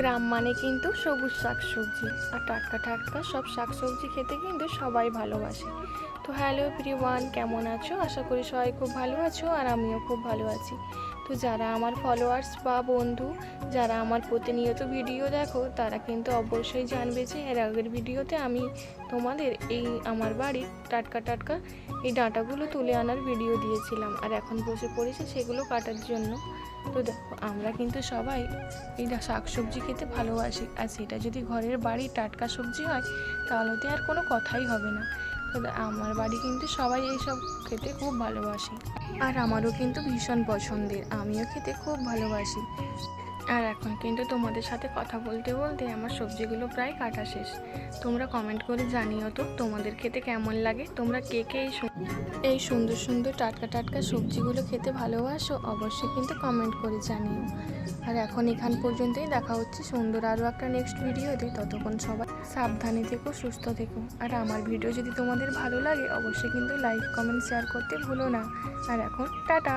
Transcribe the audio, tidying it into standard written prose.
গ্রাম মানে কিন্তু সবুজ শাকসবজি আর টাটকা টাটকা সব শাকসবজি খেতে কিন্তু সবাই ভালোবাসে। তো হ্যালো এভরিওয়ান, কেমন আছো? আশা করি সবাই খুব ভালো আছো আর আমিও খুব ভালো আছি। তো যারা আমার ফলোয়ার্স বা বন্ধু, যারা আমার প্রতিনিয়ত ভিডিও দেখো, তারা কিন্তু অবশ্যই জানবে যে এর আগের ভিডিওতে আমি তোমাদের এই আমার বাড়ির টাটকা টাটকা এই ডাঁটাগুলো তুলে আনার ভিডিও দিয়েছিলাম, আর এখন বসে পড়েছে সেগুলো কাটার জন্য। তো দেখো, আমরা কিন্তু সবাই এই শাকসবজি খেতে ভালোবাসি, আর সেটা যদি ঘরের বাড়ি টাটকা সবজি হয় তাহলে তো আর কোনো কথাই হবে না। তো আমার বাড়ি কিন্তু সবাই এইসব খেতে খুব ভালোবাসি, আর আমারও কিন্তু ভীষণ পছন্দের, আমিও খেতে খুব ভালোবাসি। আর এখন কিন্তু তোমাদের সাথে কথা বলতে বলতে আমার সবজিগুলো প্রায় কাটা শেষ। তোমরা কমেন্ট করে জানিও তো তোমাদের খেতে কেমন লাগে, তোমরা কে কে এই সুন্দর সুন্দর টাটকা টাটকা সবজিগুলো খেতে ভালোবাসো, অবশ্যই কিন্তু কমেন্ট করে জানিও। আর এখন এখান পর্যন্তই, দেখা হচ্ছে সুন্দর আরও একটা নেক্সট ভিডিওতে। ততক্ষণ সবাই সাবধানে থেকো, সুস্থ থেকো। আর আমার ভিডিও যদি তোমাদের ভালো লাগে অবশ্যই কিন্তু লাইক কমেন্ট শেয়ার করতে ভুলো না। আর এখন টাটা।